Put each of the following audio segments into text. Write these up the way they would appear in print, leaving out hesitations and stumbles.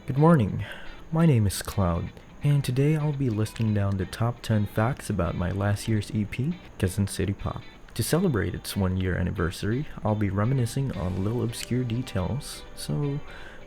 Good morning. My name is Cloud, and today I'll be listing down the top 10 facts about my last year's EP, Quezon Citypop. To celebrate its 1 year anniversary, I'll be reminiscing on little obscure details, so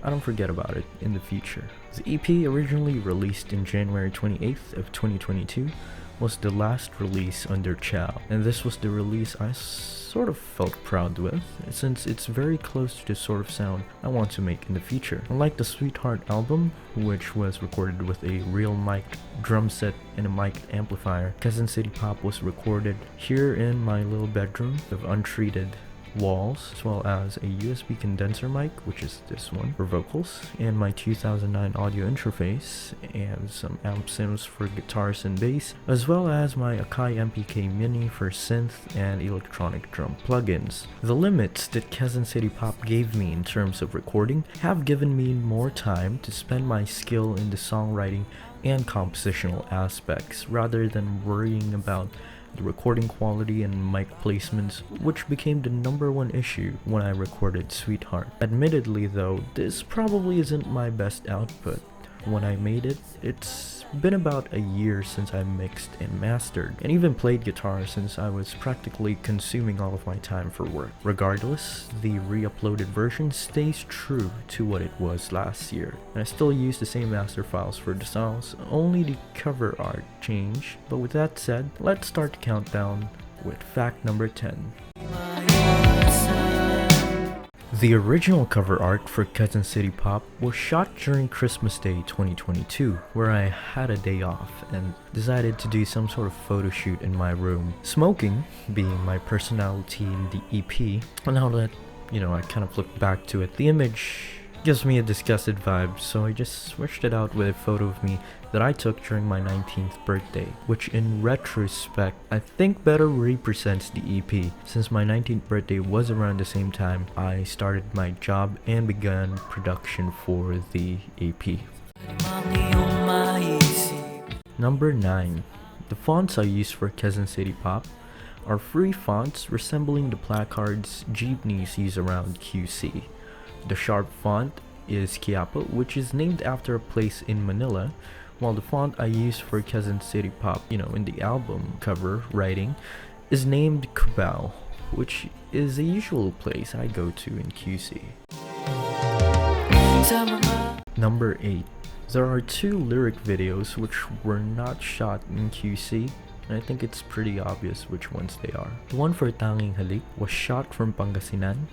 I don't forget about it in the future. The EP, originally released in January 28th of 2022, was the last release under Chall, and this was the release I sort of felt proud with, since it's very close to the sort of sound I want to make in the future. Unlike the Sweetheart album, which was recorded with a real mic drum set and a mic amplifier, Quezon Citypop was recorded here in my little bedroom with untreated walls, as well as a USB condenser mic, which is this one for vocals, and my 2009 audio interface, and some amp sims for guitars and bass, as well as my Akai MPK Mini for synth and electronic drum plugins. The limits that Quezon Citypop gave me in terms of recording have given me more time to spend my skill in the songwriting and compositional aspects, rather than worrying about the recording quality and mic placements, which became the number one issue when I recorded Sweetheart. Admittedly though, this probably isn't my best output. When I made it, it's been about a year since I mixed and mastered, and even played guitar since I was practically consuming all of my time for work. Regardless, the re-uploaded version stays true to what it was last year, and I still use the same master files for the songs, only the cover art changed. But with that said, let's start the countdown with fact number 10. The original cover art for Quezon Citypop was shot during Christmas Day 2022, where I had a day off and decided to do some sort of photo shoot in my room. Smoking being my personality in the EP, and now that, I kind of look back to it, the image gives me a disgusted vibe, so I just switched it out with a photo of me that I took during my 19th birthday, which in retrospect I think better represents the EP, since my 19th birthday was around the same time I started my job and began production for the EP. Number 9. The fonts I use for Quezon Citypop are free fonts resembling the placards jeepneys use around QC. The sharp font is Quiapo, which is named after a place in Manila, while the font I use for Quezon Citypop, in the album cover writing, is named Cubao, which is a usual place I go to in QC. Number 8. There are 2 lyric videos which were not shot in QC, and I think it's pretty obvious which ones they are. The one for Tanging Halik was shot from Pangasinan,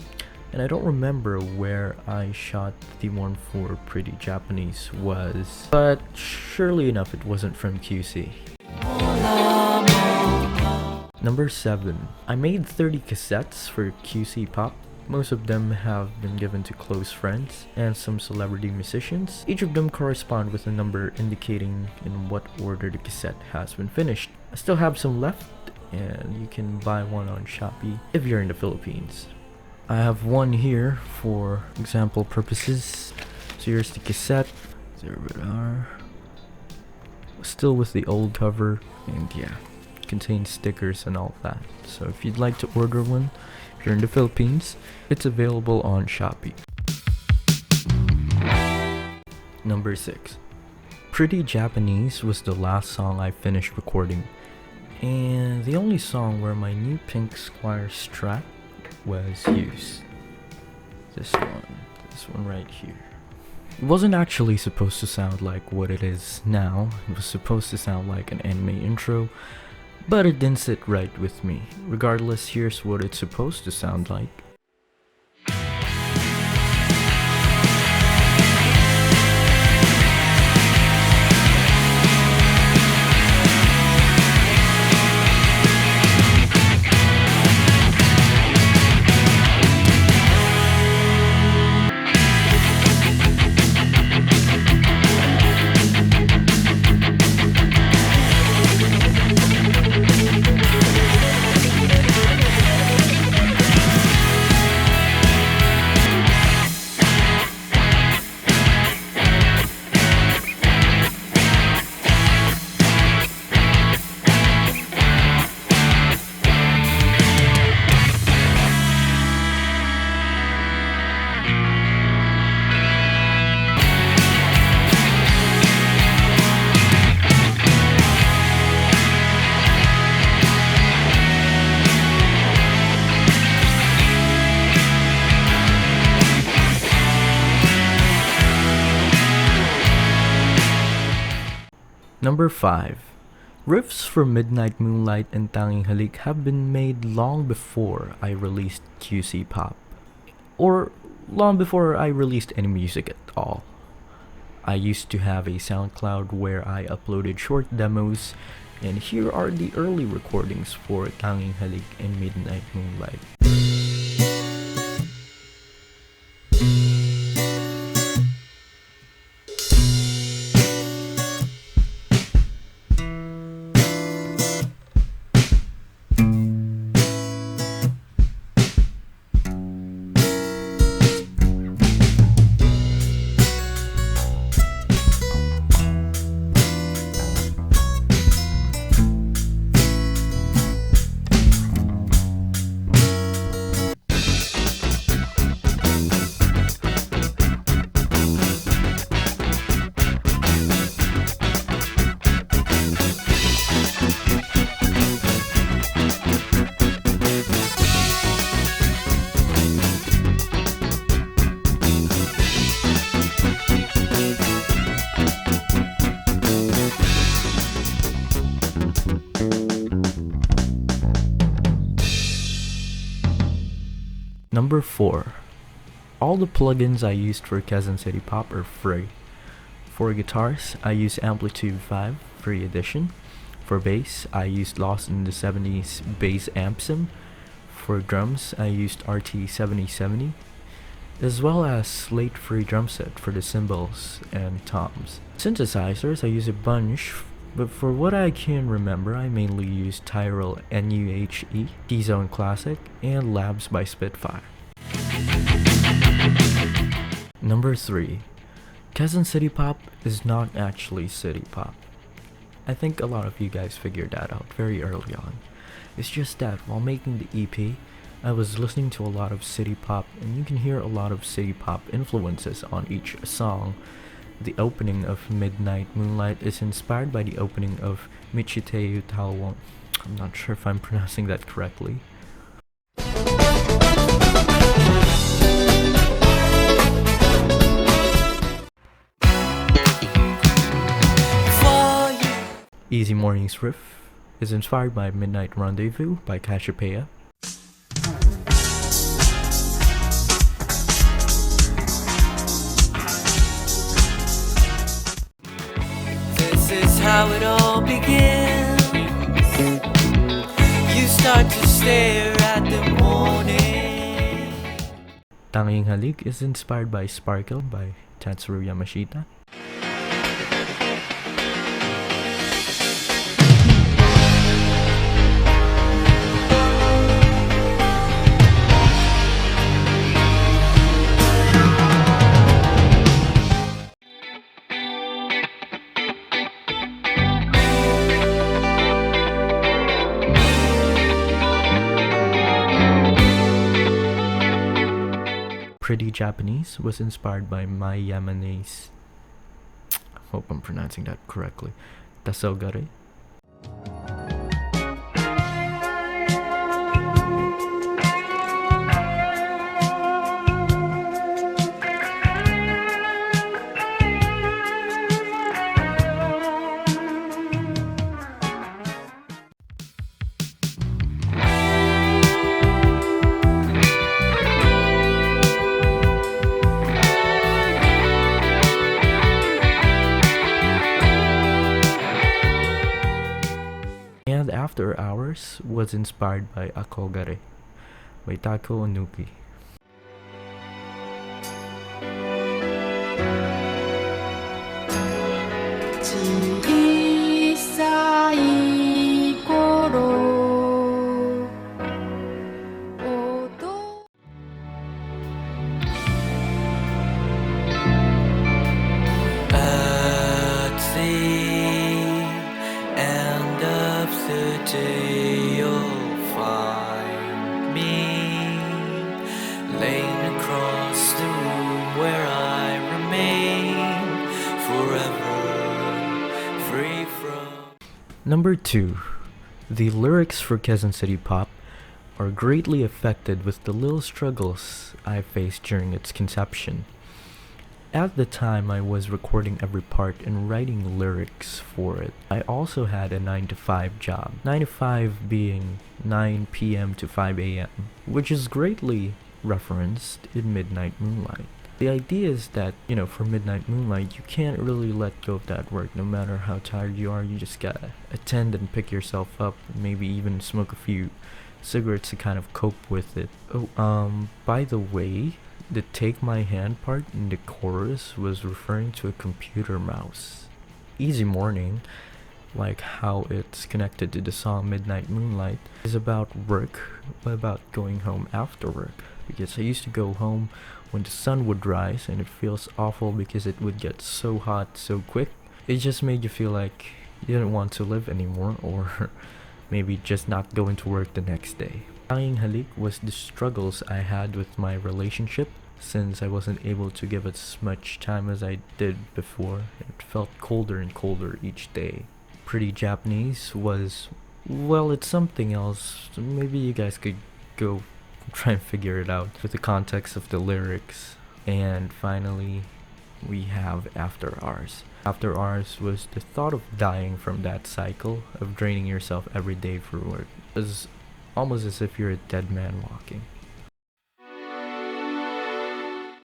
and I don't remember where I shot the one for Pretty Japanese was, but surely enough it wasn't from QC. Number 7. I made 30 cassettes for QC Pop. Most of them have been given to close friends and some celebrity musicians. Each of them correspond with a number indicating in what order the cassette has been finished. I still have some left, and you can buy one on Shopee if you're in the Philippines. I have one here for example purposes. So here's the cassette. There we are. Still with the old cover, and contains stickers and all that. So if you'd like to order one, if you're in the Philippines, it's available on Shopee. Number 6. Pretty Japanese was the last song I finished recording, and the only song where my new pink Squire Strat was used. This one right here. It wasn't actually supposed to sound like what it is now. It was supposed to sound like an anime intro, but it didn't sit right with me. Regardless, here's what it's supposed to sound like. Number 5. Riffs for Midnight Moonlight and Tanging Halik have been made long before I released QC Pop, or long before I released any music at all. I used to have a SoundCloud where I uploaded short demos, and here are the early recordings for Tanging Halik and Midnight Moonlight. Number 4. All the plugins I used for Quezon Citypop are free. For guitars, I use Amplitude 5 free edition. For bass, I used Lost in the 70s bass amp sim. For drums, I used RT7070, as well as Slate free drum set for the cymbals and toms. Synthesizers, I use a bunch, but for what I can remember, I mainly use Tyrell NUHE, T-Zone Classic, and Labs by Spitfire. Number 3. Quezon Citypop is not actually city pop. I think a lot of you guys figured that out very early on. It's just that while making the EP, I was listening to a lot of city pop, and you can hear a lot of city pop influences on each song. The opening of Midnight Moonlight is inspired by the opening of Michiteyu Talwon. I'm not sure if I'm pronouncing that correctly. Easy Morning's riff is inspired by Midnight Rendezvous by CASSETTE. This is how it all begins. You start to stare at the morning. Tanging Halik is inspired by Sparkle by Tatsuro Yamashita. Pretty Japanese was inspired by Mai Yamane's, I hope I'm pronouncing that correctly, Tasogare. And After Hours was inspired by Akogare by Tako Onuki. At the end of the day, you'll find me laying across the room where I remain forever free from. Number 2. The lyrics for Quezon Citypop are greatly affected with the little struggles I faced during its conception. At the time, I was recording every part and writing lyrics for it. I also had a 9 to 5 job. 9 to 5 being 9 p.m. to 5 a.m., which is greatly referenced in Midnight Moonlight. The idea is that, for Midnight Moonlight, you can't really let go of that work. No matter how tired you are, you just gotta attend and pick yourself up, and maybe even smoke a few cigarettes to kind of cope with it. Oh, by the way, the Take My Hand part in the chorus was referring to a computer mouse. Easy Morning, like how it's connected to the song Midnight Moonlight, is about work, but about going home after work. Because I used to go home when the sun would rise, and it feels awful because it would get so hot so quick. It just made you feel like you didn't want to live anymore, or maybe just not go into work the next day. Tanging Halik was the struggles I had with my relationship, since I wasn't able to give it as much time as I did before. It felt colder and colder each day. Pretty Japanese was, well, it's something else. Maybe you guys could go try and figure it out with the context of the lyrics. And finally, we have After Hours. After Hours was the thought of dying from that cycle of draining yourself every day for work. It was almost as if you're a dead man walking.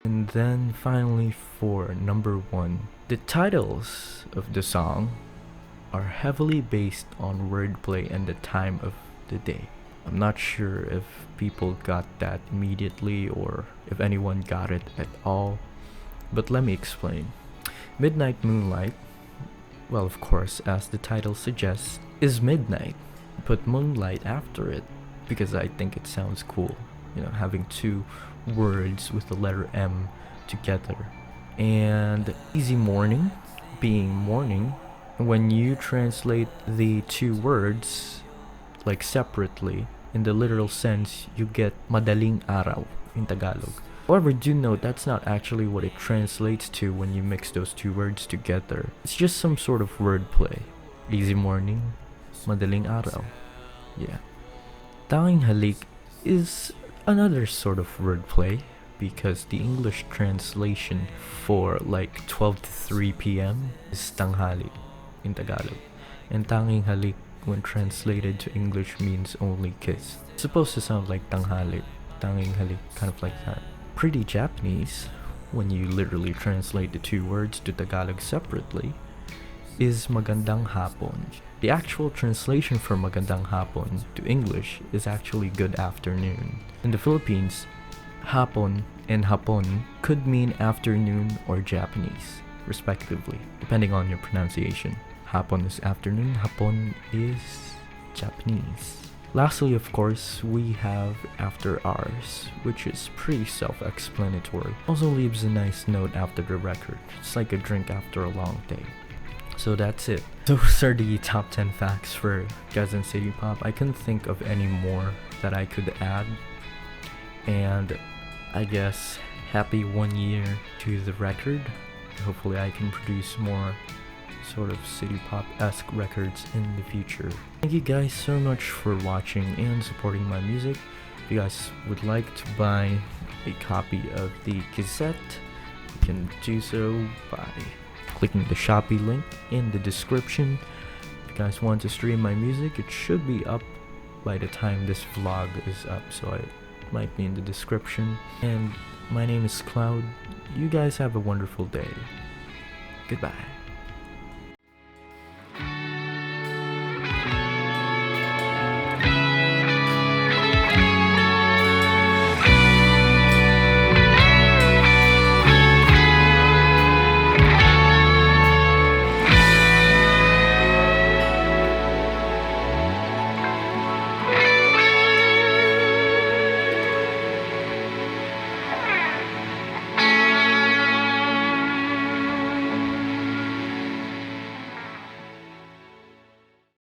And then finally for number 1, the titles of the song are heavily based on wordplay and the time of the day. I'm not sure if people got that immediately or if anyone got it at all, but let me explain. Midnight Moonlight, well, of course, as the title suggests, is midnight. Put moonlight after it because I think it sounds cool, having 2 words with the letter M together. And Easy Morning being morning, when you translate the 2 words like separately, in the literal sense, you get madaling araw in Tagalog. However, do note that's not actually what it translates to when you mix those 2 words together. It's just some sort of wordplay. Easy morning, madaling araw. Yeah. Tanging Halik is another sort of wordplay because the English translation for like 12 to 3 p.m. is tanghali in Tagalog. And Tanging Halik, when translated to English, means only kiss. It's supposed to sound like tanghali, Tanging Halik, kind of like that. Pretty Japanese, when you literally translate the 2 words to Tagalog separately, is magandang hapon. The actual translation for magandang hapon to English is actually good afternoon. In the Philippines, hapon and hapon could mean afternoon or Japanese, respectively, depending on your pronunciation. Hapon is afternoon, hapon is Japanese. Lastly, of course, we have After Hours, which is pretty self-explanatory. Also leaves a nice note after the record. It's like a drink after a long day. So that's it. Those are the top 10 facts for Quezon Citypop. I couldn't think of any more that I could add. And I guess happy 1 year to the record. Hopefully I can produce more sort of city pop-esque records in the future. Thank you guys so much for watching and supporting my music. If you guys would like to buy a copy of the cassette, you can do so by clicking the Shopee link in the description. If you guys want to stream my music, it should be up by the time this vlog is up, so it might be in the description. And my name is Cloud. You guys have a wonderful day. Goodbye.